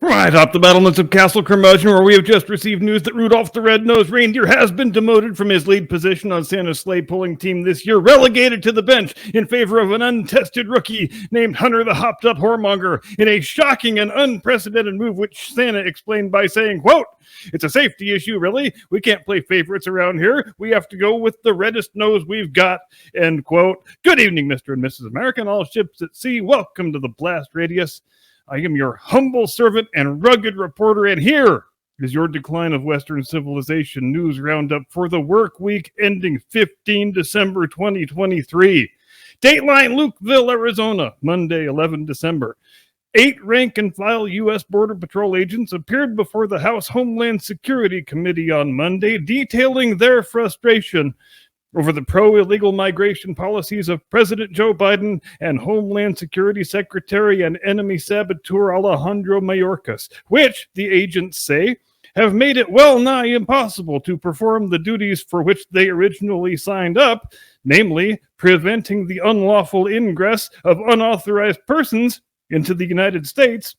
Right off the battlements of Castle Curmudgeon, where we have just received news that Rudolph the Red-Nosed Reindeer has been demoted from his lead position on Santa's sleigh pulling team this year, relegated to the bench in favor of an untested rookie named Hunter the Hopped-Up Whoremonger, in a shocking and unprecedented move, which Santa explained by saying, quote, "It's a safety issue, really. We can't play favorites around here. We have to go with the reddest nose we've got," end quote. Good evening, Mr. and Mrs. America, and all ships at sea. Welcome to the Blast Radius. I am your humble servant and rugged reporter, and here is your decline of Western civilization news roundup for the work week ending 15 December 2023. Dateline Lukeville, Arizona, Monday, 11 December. 8 rank-and-file U.S. Border Patrol agents appeared before the House Homeland Security Committee on Monday, detailing their frustration over the pro-illegal migration policies of President Joe Biden and Homeland Security Secretary and enemy saboteur Alejandro Mayorkas, which, the agents say, have made it well nigh impossible to perform the duties for which they originally signed up, namely preventing the unlawful ingress of unauthorized persons into the United States,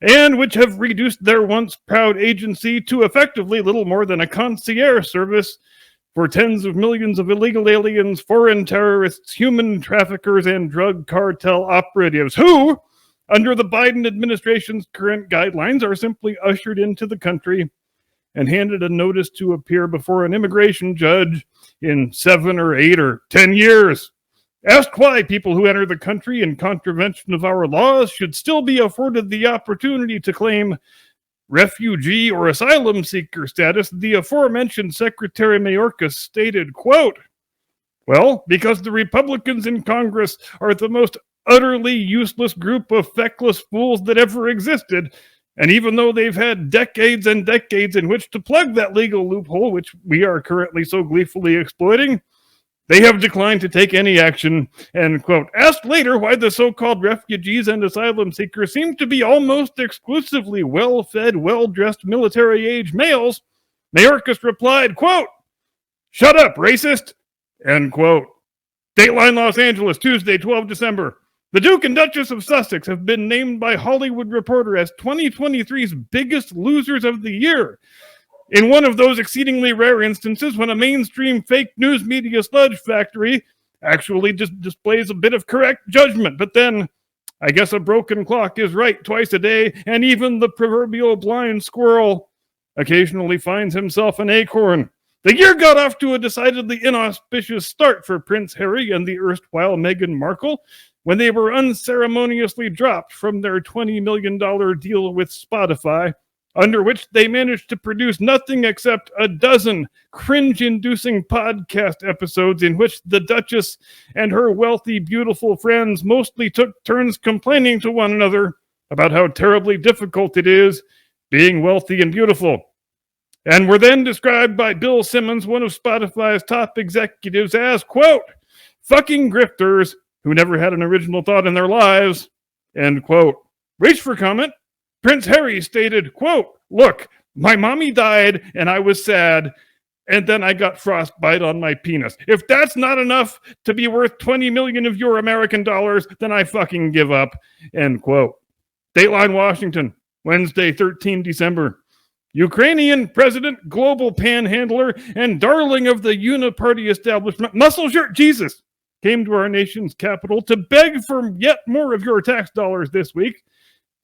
and which have reduced their once proud agency to effectively little more than a concierge service for tens of millions of illegal aliens, foreign terrorists, human traffickers, and drug cartel operatives who, under the Biden administration's current guidelines, are simply ushered into the country and handed a notice to appear before an immigration judge in 7 or 8 or 10 years. Asked why people who enter the country in contravention of our laws should still be afforded the opportunity to claim refugee or asylum seeker status, the aforementioned Secretary Mayorkas stated, quote, "Well, because the Republicans in Congress are the most utterly useless group of feckless fools that ever existed, and even though they've had decades and decades in which to plug that legal loophole, which we are currently so gleefully exploiting, they have declined to take any action," end quote. Asked later why the so-called refugees and asylum seekers seem to be almost exclusively well-fed, well-dressed military-age males, Mayorkas replied, quote, "Shut up, racist," end quote. Dateline Los Angeles, Tuesday, 12 December. The Duke and Duchess of Sussex have been named by Hollywood Reporter as 2023's biggest losers of the year, in one of those exceedingly rare instances when a mainstream fake news media sludge factory actually just displays a bit of correct judgment. But then, I guess a broken clock is right twice a day, and even the proverbial blind squirrel occasionally finds himself an acorn. The year got off to a decidedly inauspicious start for Prince Harry and the erstwhile Meghan Markle when they were unceremoniously dropped from their $20 million deal with Spotify, under which they managed to produce nothing except a dozen cringe-inducing podcast episodes in which the Duchess and her wealthy, beautiful friends mostly took turns complaining to one another about how terribly difficult it is being wealthy and beautiful, and were then described by Bill Simmons, one of Spotify's top executives, as, quote, "fucking grifters who never had an original thought in their lives," end quote. Reach for comment. Prince Harry stated, quote, "Look, my mommy died and I was sad, and then I got frostbite on my penis. If that's not enough to be worth 20 million of your American dollars, then I fucking give up," end quote. Dateline Washington, Wednesday, 13 December. Ukrainian president, global panhandler, and darling of the uniparty establishment, Muscle Shirt Jesus, came to our nation's capital to beg for yet more of your tax dollars this week.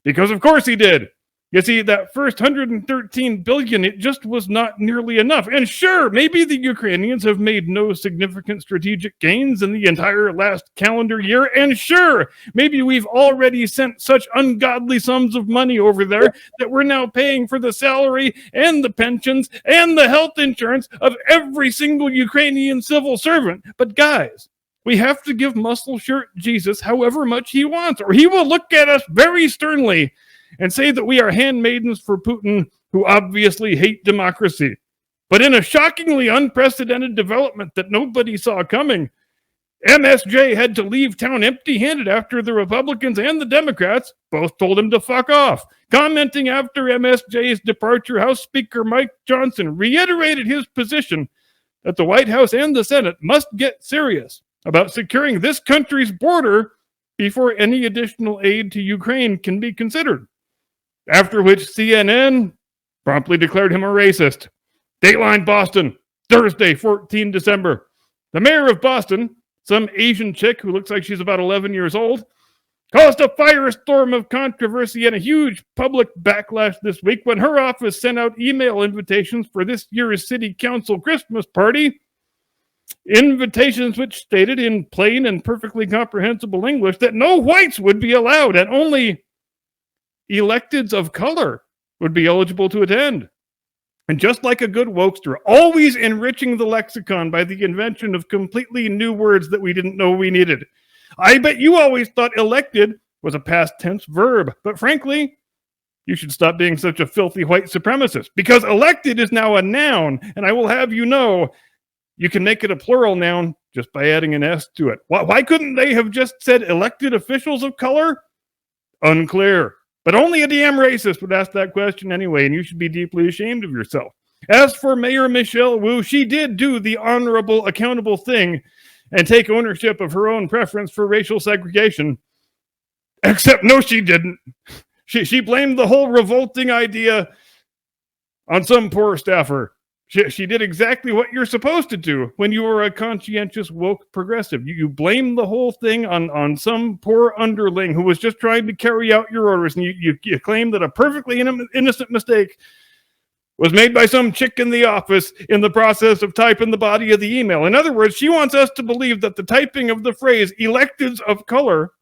Because of course he did. You see, that first $113 billion, it just was not nearly enough. And sure, maybe the Ukrainians have made no significant strategic gains in the entire last calendar year. And sure, maybe we've already sent such ungodly sums of money over there that we're now paying for the salary and the pensions and the health insurance of every single Ukrainian civil servant. But guys, we have to give Muscle Shirt Jesus however much he wants, or he will look at us very sternly and say that we are handmaidens for Putin, who obviously hate democracy. But in a shockingly unprecedented development that nobody saw coming, MSJ had to leave town empty-handed after the Republicans and the Democrats both told him to fuck off. Commenting after MSJ's departure, House Speaker Mike Johnson reiterated his position that the White House and the Senate must get serious about securing this country's border before any additional aid to Ukraine can be considered. After which CNN promptly declared him a racist. Dateline Boston, Thursday, 14 December. The mayor of Boston, some Asian chick who looks like she's about 11 years old, caused a firestorm of controversy and a huge public backlash this week when her office sent out email invitations for this year's city council Christmas party. Invitations which stated in plain and perfectly comprehensible English that no whites would be allowed and only electeds of color would be eligible to attend. And just like a good wokester, always enriching the lexicon by the invention of completely new words that we didn't know we needed. I bet you always thought elected was a past tense verb, but frankly, you should stop being such a filthy white supremacist, because elected is now a noun, and I will have you know, you can make it a plural noun just by adding an S to it. Why couldn't they have just said elected officials of color? Unclear. But only a damn racist would ask that question anyway, and you should be deeply ashamed of yourself. As for Mayor Michelle Wu, she did do the honorable, accountable thing and take ownership of her own preference for racial segregation. Except, no, she didn't. She blamed the whole revolting idea on some poor staffer. She did exactly what you're supposed to do when you are a conscientious, woke progressive. You blame the whole thing on some poor underling who was just trying to carry out your orders, and you claim that a perfectly innocent mistake was made by some chick in the office in the process of typing the body of the email. In other words, she wants us to believe that the typing of the phrase electeds of color,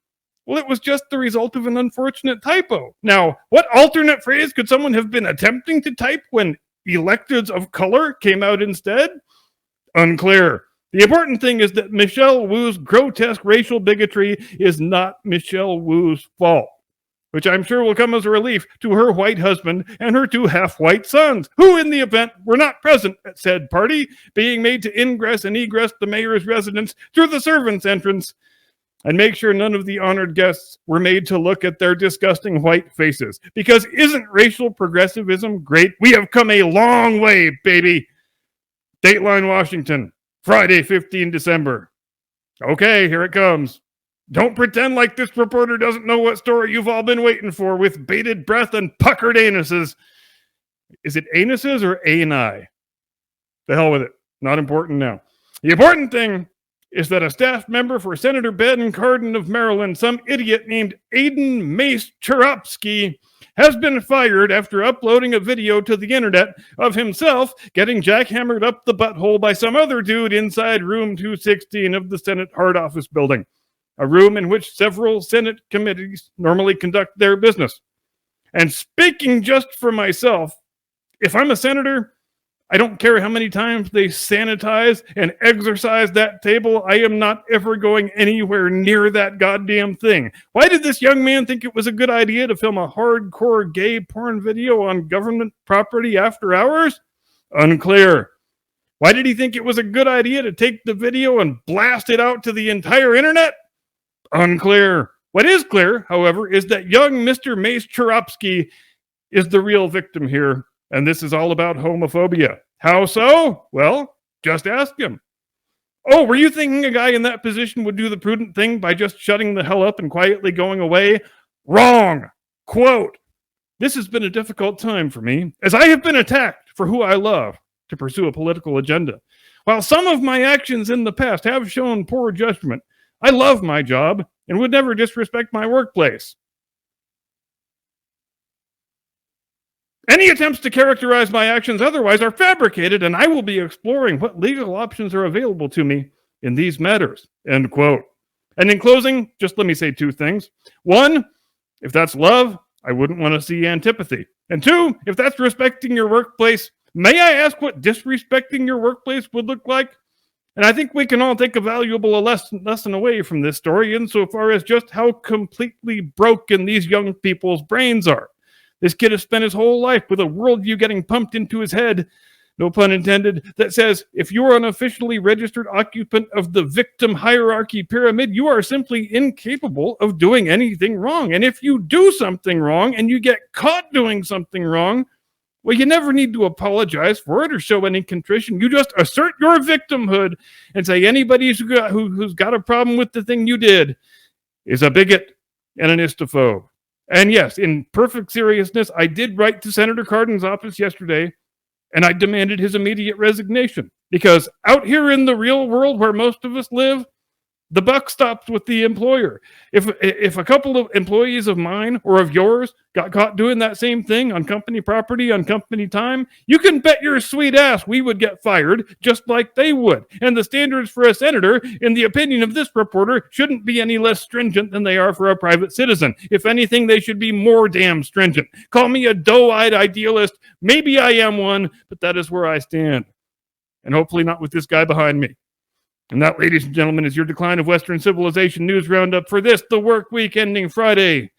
well, it was just the result of an unfortunate typo. Now, what alternate phrase could someone have been attempting to type when electeds of color came out instead? Unclear. The important thing is that Michelle Wu's grotesque racial bigotry is not Michelle Wu's fault, which I'm sure will come as a relief to her white husband and her two half-white sons, who in the event were not present at said party, being made to ingress and egress the mayor's residence through the servants' entrance, and make sure none of the honored guests were made to look at their disgusting white faces. Because isn't racial progressivism great? We have come a long way, baby. Dateline Washington, Friday, 15 December. Okay, here it comes. Don't pretend like this reporter doesn't know what story you've all been waiting for with bated breath and puckered anuses. Is it anuses or ani? The hell with it. Not important now. The important thing is that a staff member for Senator Ben Cardin of Maryland, some idiot named Aiden Mace Cherupsky, has been fired after uploading a video to the internet of himself getting jackhammered up the butthole by some other dude inside room 216 of the Senate Hard Office building, a room in which several Senate committees normally conduct their business. And speaking just for myself, if I'm a senator, I don't care how many times they sanitize and exercise that table. I am not ever going anywhere near that goddamn thing. Why did this young man think it was a good idea to film a hardcore gay porn video on government property after hours? Unclear. Why did he think it was a good idea to take the video and blast it out to the entire internet? Unclear. What is clear, however, is that young Mr. Mace Cherupsky is the real victim here. And this is all about homophobia. How so? Well, just ask him. Oh, were you thinking a guy in that position would do the prudent thing by just shutting the hell up and quietly going away? Wrong. Quote, "This has been a difficult time for me, as I have been attacked for who I love to pursue a political agenda. While some of my actions in the past have shown poor judgment, I love my job and would never disrespect my workplace. Any attempts to characterize my actions otherwise are fabricated, and I will be exploring what legal options are available to me in these matters." End quote. And in closing, just let me say two things. One, if that's love, I wouldn't want to see antipathy. And two, if that's respecting your workplace, may I ask what disrespecting your workplace would look like? And I think we can all take a valuable lesson away from this story insofar as just how completely broken these young people's brains are. This kid has spent his whole life with a worldview getting pumped into his head, no pun intended, that says if you are an officially registered occupant of the victim hierarchy pyramid, you are simply incapable of doing anything wrong. And if you do something wrong and you get caught doing something wrong, well, you never need to apologize for it or show any contrition. You just assert your victimhood and say anybody who's got a problem with the thing you did is a bigot and an istophobe. And yes, in perfect seriousness, I did write to Senator Cardin's office yesterday, and I demanded his immediate resignation. Because out here in the real world where most of us live, the buck stops with the employer. If a couple of employees of mine or of yours got caught doing that same thing on company property, on company time, you can bet your sweet ass we would get fired just like they would. And the standards for a senator, in the opinion of this reporter, shouldn't be any less stringent than they are for a private citizen. If anything, they should be more damn stringent. Call me a doe-eyed idealist. Maybe I am one, but that is where I stand. And hopefully not with this guy behind me. And that, ladies and gentlemen, is your Decline of Western Civilization News Roundup for this, the work week ending Friday,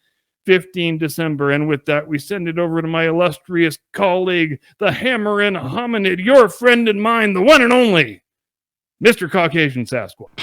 15 December. And with that, we send it over to my illustrious colleague, the hammer and hominid, your friend and mine, the one and only, Mr. Caucasian Sasquatch.